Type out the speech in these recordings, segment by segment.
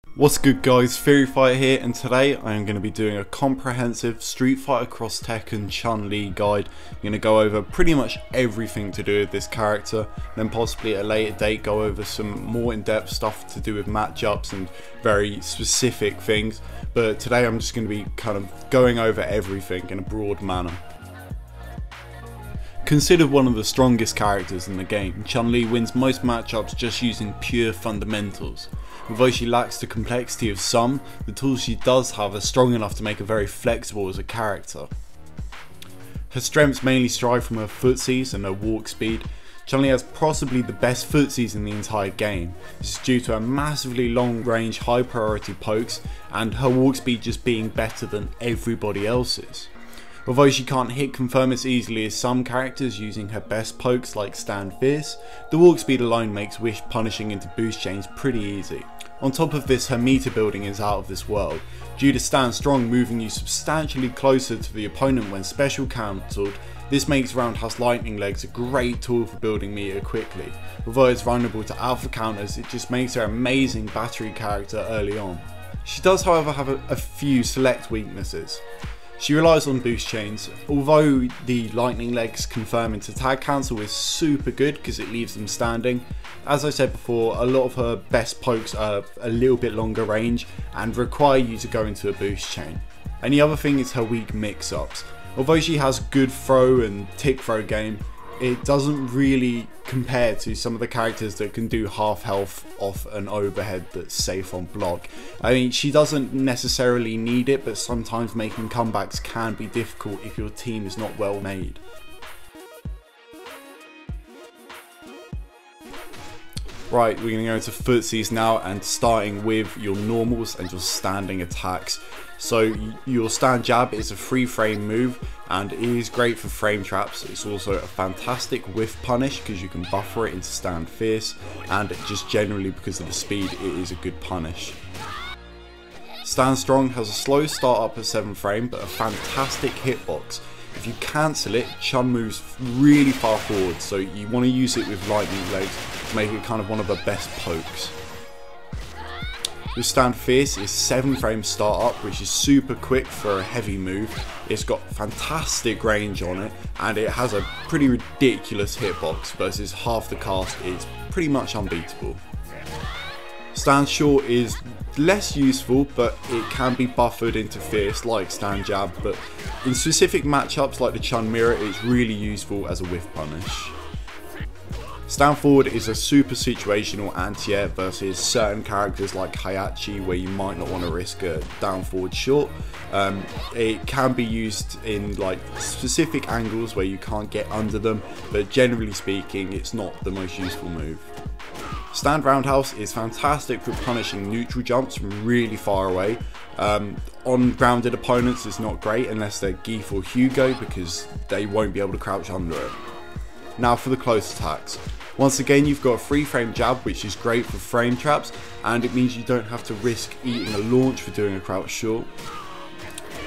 What's good guys, TheoryFighter here, and today I am going to be doing a comprehensive Street Fighter Cross Tekken Chun-Li guide. I'm going to go over pretty much everything to do with this character, then possibly at a later date go over some more in-depth stuff to do with matchups and very specific things. But today I'm just going to be kind of going over everything in a broad manner. Considered one of the strongest characters in the game, Chun-Li wins most matchups just using pure fundamentals. Although she lacks the complexity of some, the tools she does have are strong enough to make her very flexible as a character. Her strengths mainly strive from her footsies and her walk speed. Chun-Li has possibly the best footsies in the entire game. This is due to her massively long range high priority pokes and her walk speed just being better than everybody else's. Although she can't hit confirm as easily as some characters using her best pokes like Stand Fierce, the walk speed alone makes Wish punishing into boost chains pretty easy. On top of this, her meter building is out of this world, due to Stand Strong moving you substantially closer to the opponent when special cancelled. This makes Roundhouse Lightning Legs a great tool for building meter quickly. Although it's vulnerable to alpha counters, it just makes her an amazing battery character early on. She does however have a few select weaknesses. She relies on boost chains. Although the lightning legs confirm into tag cancel is super good because it leaves them standing, as I said before, a lot of her best pokes are a little bit longer range and require you to go into a boost chain. And the other thing is her weak mix-ups. Although she has good throw and tick throw game, it doesn't really compare to some of the characters that can do half health off an overhead that's safe on block. I mean, she doesn't necessarily need it, but sometimes making comebacks can be difficult if your team is not well made. Right, we're going to go into footsies now, and starting with your normals and your standing attacks. So your stand jab is a free frame move and it is great for frame traps. It's also a fantastic whiff punish because you can buffer it into Stand Fierce, and just generally because of the speed it is a good punish. Stand Strong has a slow start up at 7 frame but a fantastic hitbox. If you cancel it, Chun moves really far forward, so you want to use it with lightning legs to make it kind of one of the best pokes. Your Stand Fierce is 7 frame start up, which is super quick for a heavy move. It's got fantastic range on it and it has a pretty ridiculous hitbox versus half the cast. It's pretty much unbeatable. Stand Short is less useful, but it can be buffered into Fierce like Stand Jab, but in specific matchups like the Chun Mirror it's really useful as a whiff punish. Stand Forward is a super situational anti-air versus certain characters like Hayachi where you might not want to risk a down forward short. It can be used in like specific angles where you can't get under them, but generally speaking it's not the most useful move. Stand Roundhouse is fantastic for punishing neutral jumps from really far away. On grounded opponents it's not great unless they're Geef or Hugo because they won't be able to crouch under it. Now for the close attacks. Once again you've got a free frame jab which is great for frame traps and it means you don't have to risk eating a launch for doing a crouch short.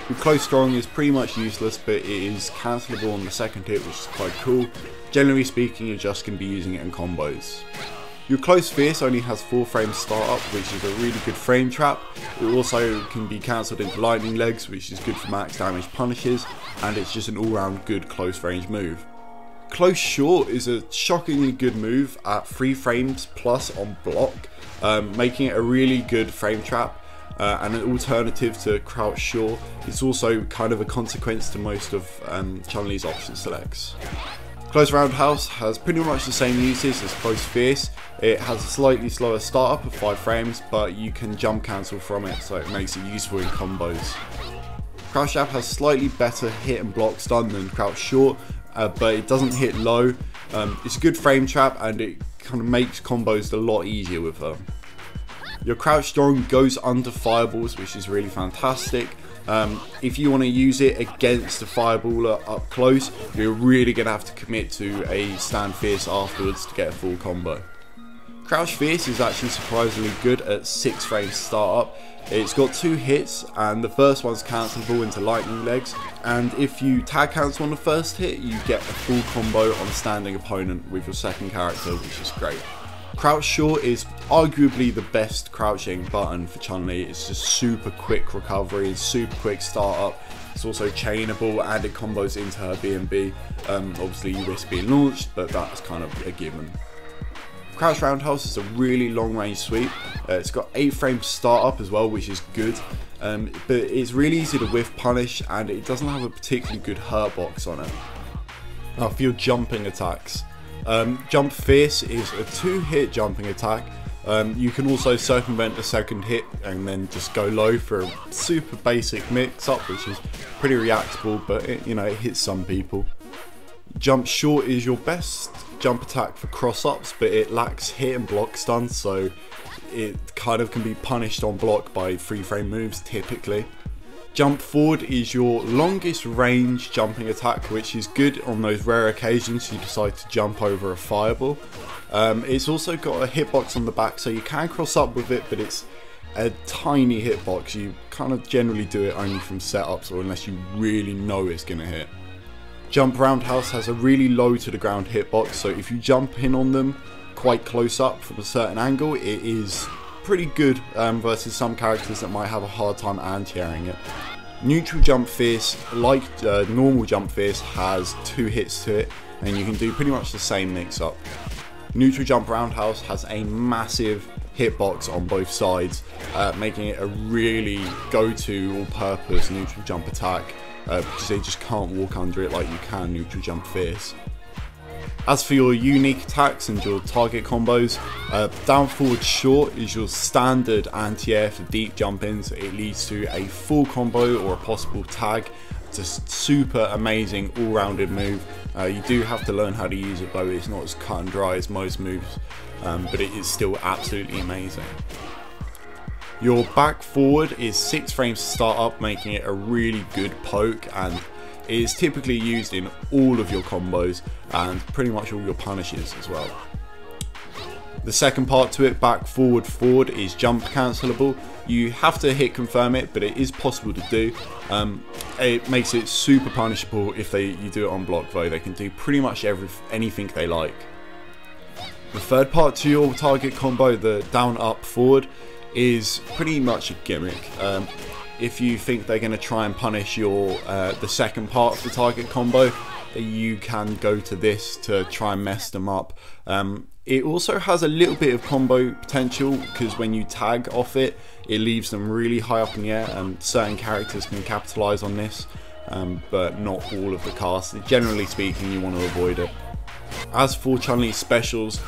Your Close Strong is pretty much useless but it is cancelable on the second hit, which is quite cool. Generally speaking you're just going to be using it in combos. Your Close Fierce only has 4 frame start up, which is a really good frame trap. It also can be cancelled into lightning legs, which is good for max damage punishes, and it's just an all round good close range move. Close Short is a shockingly good move at 3 frames plus on block, making it a really good frame trap and an alternative to Crouch Short. It's also kind of a consequence to most of Chun-Li's option selects. Close Roundhouse has pretty much the same uses as Close Fierce. It has a slightly slower startup of 5 frames, but you can jump cancel from it, so it makes it useful in combos. Crouch Jab has slightly better hit and block stun than Crouch Short, but it doesn't hit low. It's a good frame trap and it kind of makes combos a lot easier with her. Your Crouch Strong goes under fireballs, which is really fantastic. If you want to use it against a fireballer up close, you're really going to have to commit to a Stand Fierce afterwards to get a full combo. Crouch Fierce is actually surprisingly good at 6 frames start up. It's got 2 hits and the first one's cancelable into lightning legs, and if you tag cancel on the first hit you get a full combo on a standing opponent with your second character, which is great. Crouch short is arguably the best crouching button for Chun-Li. It's just super quick recovery, super quick startup. It's also chainable and it combos into her B&B. Obviously you risk being launched, but that's kind of a given. Crouch roundhouse is a really long range sweep. It's got 8 frames startup as well, which is good. But it's really easy to whiff punish and it doesn't have a particularly good hurt box on it. Now for your jumping attacks. Jump Fierce is a 2-hit jumping attack. You can also circumvent a second hit and then just go low for a super basic mix up, which is pretty reactable, but it hits some people. Jump Short is your best jump attack for cross ups, but it lacks hit and block stun, so it kind of can be punished on block by 3-frame moves typically. Jump Forward is your longest range jumping attack, which is good on those rare occasions you decide to jump over a fireball. It's also got a hitbox on the back, so you can cross up with it, but it's a tiny hitbox. You kind of generally do it only from setups or unless you really know it's going to hit. Jump Roundhouse has a really low to the ground hitbox, so if you jump in on them quite close up from a certain angle, it is pretty good versus some characters that might have a hard time anti-airing it. Neutral Jump Fierce, like normal Jump Fierce, has 2 hits to it and you can do pretty much the same mix up. Neutral Jump Roundhouse has a massive hitbox on both sides, making it a really go-to all-purpose neutral jump attack because they just can't walk under it like you can Neutral Jump Fierce. As for your unique attacks and your target combos, Down Forward Short is your standard anti-air for deep jump-ins. It leads to a full combo or a possible tag. It's a super amazing all-rounded move. You do have to learn how to use it though, it's not as cut and dry as most moves, but it is still absolutely amazing. Your back forward is 6 frames to start up, making it a really good poke, and it is typically used in all of your combos and pretty much all your punishes as well. The second part to it, back forward forward, is jump cancelable. You have to hit confirm it, but it is possible to do. It makes it super punishable if you do it on block though. They can do pretty much anything they like. The third part to your target combo, the down up forward, is pretty much a gimmick. If you think they're going to try and punish your the second part of the target combo, you can go to this to try and mess them up. It also has a little bit of combo potential because when you tag off it, it leaves them really high up in the air, and certain characters can capitalize on this, but not all of the cast. Generally speaking, you want to avoid it. As for Chun-Li's specials,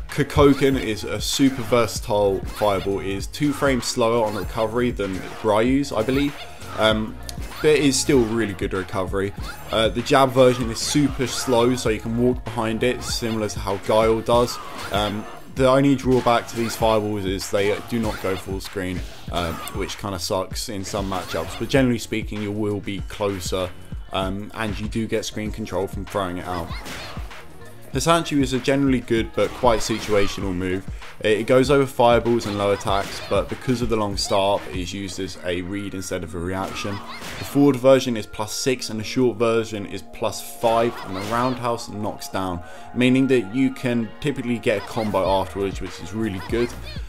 Kokoken is a super versatile fireball. It is 2 frames slower on recovery than Ryu's, I believe, but it is still really good recovery. The jab version is super slow, so you can walk behind it, similar to how Guile does. The only drawback to these fireballs is they do not go full screen, which kind of sucks in some matchups, but generally speaking you will be closer, and you do get screen control from throwing it out. Hisanchu is a generally good but quite situational move. It goes over fireballs and low attacks, but because of the long start it is used as a read instead of a reaction. The forward version is +6 and the short version is +5, and the roundhouse knocks down, meaning that you can typically get a combo afterwards, which is really good,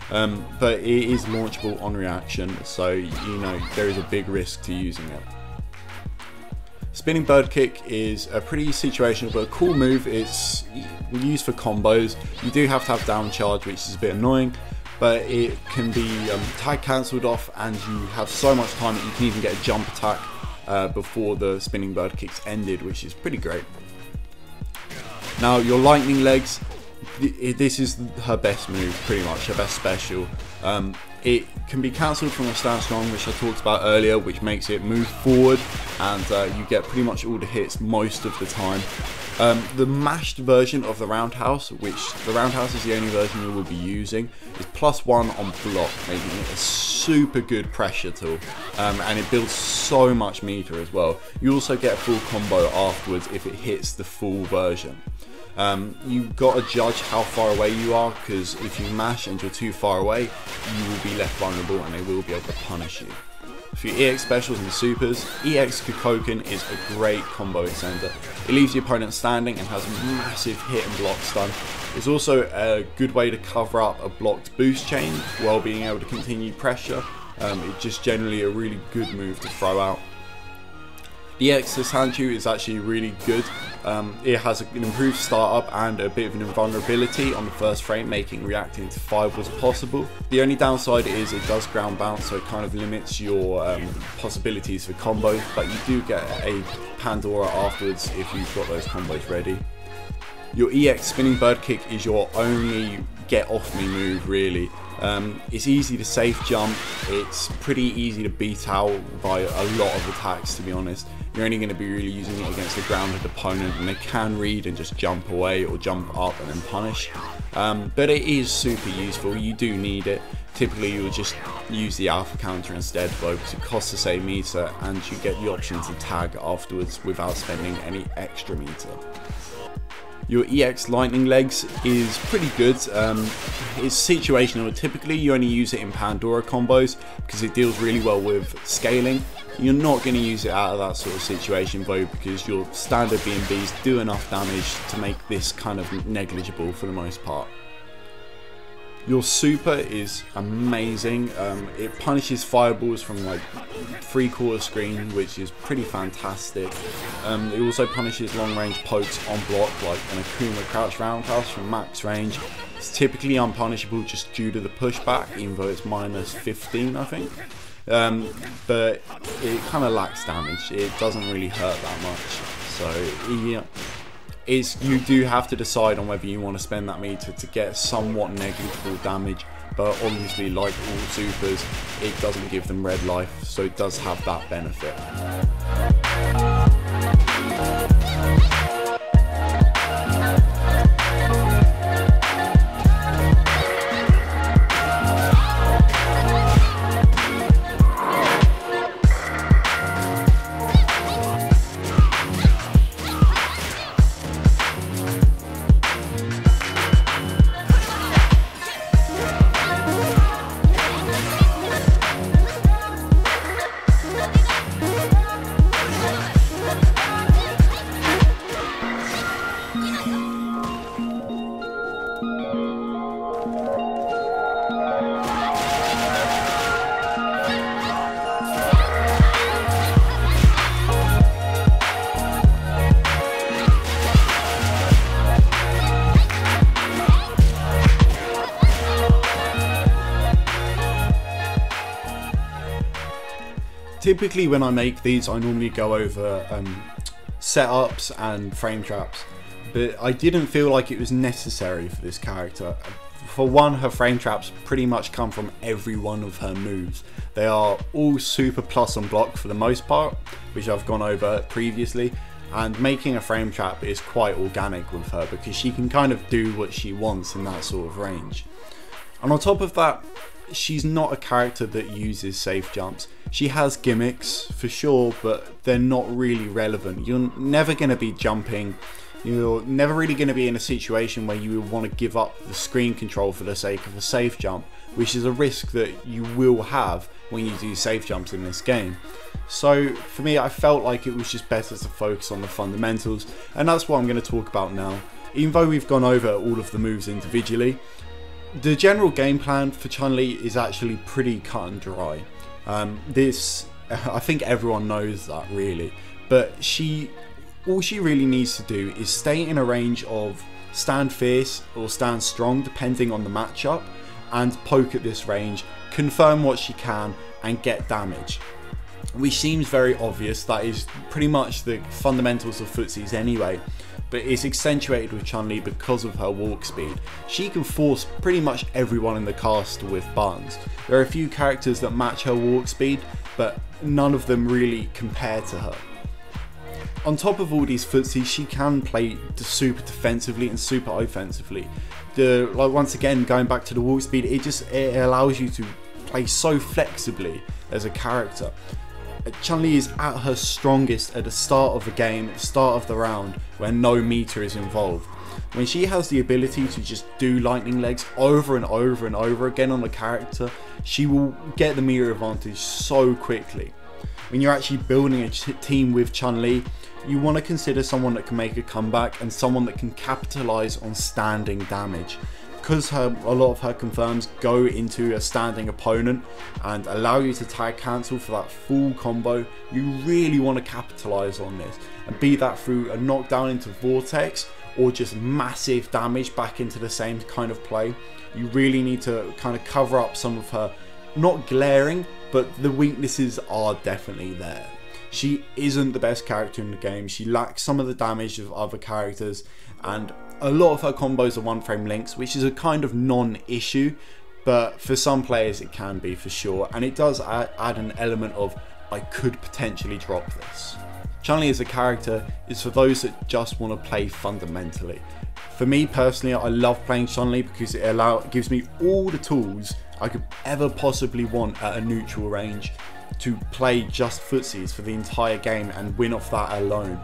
but it is launchable on reaction, so there is a big risk to using it. Spinning Bird Kick is a pretty situational but a cool move. It's used for combos. You do have to have down charge, which is a bit annoying, but it can be tag cancelled off, and you have so much time that you can even get a jump attack before the Spinning Bird Kick's ended, which is pretty great. Now your Lightning Legs, this is her best move, pretty much, her best special. It can be cancelled from a stand strong, which I talked about earlier, which makes it move forward, and you get pretty much all the hits most of the time. The mashed version of the roundhouse, which the roundhouse is the only version you will be using, is +1 on block, making it a super good pressure tool, and it builds so much meter as well. You also get a full combo afterwards if it hits the full version. You've got to judge how far away you are, because if you mash and you're too far away, you will be left vulnerable and they will be able to punish you. For your EX specials and supers, EX Kokoken is a great combo extender. It leaves the opponent standing and has a massive hit and block stun. It's also a good way to cover up a blocked boost chain while being able to continue pressure. It's just generally a really good move to throw out. The EX Sanchu is actually really good. It has an improved startup and a bit of an invulnerability on the first frame, making reacting to fireballs possible. The only downside is it does ground bounce, so it kind of limits your possibilities for combos, but you do get a Pandora afterwards if you've got those combos ready. Your EX Spinning Bird Kick is your only get off me move really. It's easy to safe jump, it's pretty easy to beat out by a lot of attacks, to be honest. You're only going to be really using it against a grounded opponent, and they can read and just jump away or jump up and then punish. But it is super useful, you do need it. Typically you'll just use the alpha counter instead though, because it costs the same meter and you get the option to tag afterwards without spending any extra meter. Your EX Lightning Legs is pretty good. It's situational. Typically you only use it in Pandora combos because it deals really well with scaling. You're not going to use it out of that sort of situation though, because your standard B&Bs do enough damage to make this kind of negligible for the most part. Your super is amazing. It punishes fireballs from like 3/4 screen, which is pretty fantastic. It also punishes long range pokes on block, like an Akuma crouch roundhouse from max range. It's typically unpunishable just due to the pushback, even though it's minus 15 I think. But it kind of lacks damage. It doesn't really hurt that much. So yeah. You do have to decide on whether you want to spend that meter to get somewhat negligible damage, but obviously like all supers it doesn't give them red life, so it does have that benefit. Typically when I make these I normally go over setups and frame traps, but I didn't feel like it was necessary for this character. For one, her frame traps pretty much come from every one of her moves. They are all super plus on block for the most part, which I've gone over previously, and making a frame trap is quite organic with her because she can kind of do what she wants in that sort of range. And on top of that, she's not a character that uses safe jumps. She has gimmicks for sure, but they're not really relevant. You're never going to be jumping. You're never really going to be in a situation where you want to give up the screen control for the sake of a safe jump, which is a risk that you will have when you do safe jumps in this game. So for me, I felt like it was just better to focus on the fundamentals, and that's what I'm going to talk about now. Even though we've gone over all of the moves individually, the general game plan for Chun-Li is actually pretty cut and dry. I think everyone knows that really, but all she really needs to do is stay in a range of stand fierce or stand strong depending on the matchup, and poke at this range, confirm what she can and get damage. Which seems very obvious, that is pretty much the fundamentals of footsies anyway, but it's accentuated with Chun-Li because of her walk speed. She can force pretty much everyone in the cast with buttons. There are a few characters that match her walk speed, but none of them really compare to her. On top of all these footsies, she can play super defensively and super offensively. Once again, going back to the walk speed, it allows you to play so flexibly as a character. Chun-Li is at her strongest at the start of the game, at the start of the round, where no meter is involved. When she has the ability to just do lightning legs over and over and over again on a character, she will get the meter advantage so quickly. When you're actually building a team with Chun-Li, you want to consider someone that can make a comeback and someone that can capitalize on standing damage. Because a lot of her confirms go into a standing opponent and allow you to tag cancel for that full combo, you really want to capitalize on this, and be that through a knockdown into Vortex or just massive damage back into the same kind of play. You really need to kind of cover up some of her, not glaring, but the weaknesses are definitely there. She isn't the best character in the game. She lacks some of the damage of other characters, and a lot of her combos are one frame links, which is a kind of non-issue, but for some players it can be for sure, and it does add an element of, I could potentially drop this. Chun-Li as a character is for those that just want to play fundamentally. For me personally, I love playing Chun-Li because it gives me all the tools I could ever possibly want at a neutral range to play just footsies for the entire game and win off that alone.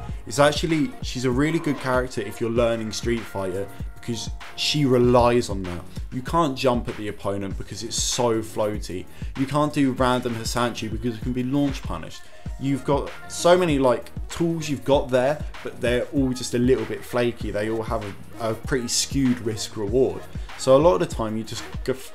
She's a really good character if you're learning Street Fighter, because she relies on that. You can't jump at the opponent because it's so floaty. You can't do random Hasanchi because it can be launch punished. You've got so many tools you've got there, but they're all just a little bit flaky. They all have a pretty skewed risk reward. So a lot of the time you just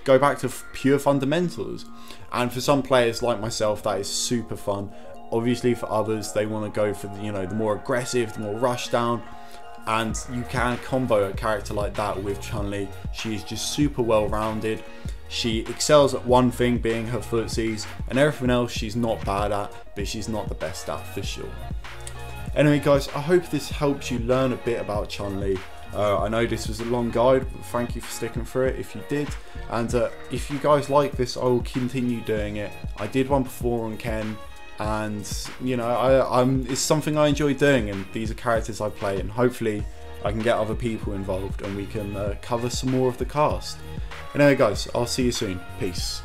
go back to pure fundamentals. And for some players like myself, that is super fun. Obviously for others, they want to go for the more aggressive, the more rush down. And you can combo a character like that with Chun-Li. She's just super well rounded. She excels at one thing, being her footsies, and everything else she's not bad at, but she's not the best at for sure. Anyway guys, I hope this helps you learn a bit about Chun-Li. I know this was a long guide, but thank you for sticking through it if you did. And if you guys like this, I will continue doing it. I did one before on Ken, and it's something I enjoy doing, and these are characters I play, and hopefully I can get other people involved and we can cover some more of the cast. Anyway guys, I'll see you soon. Peace.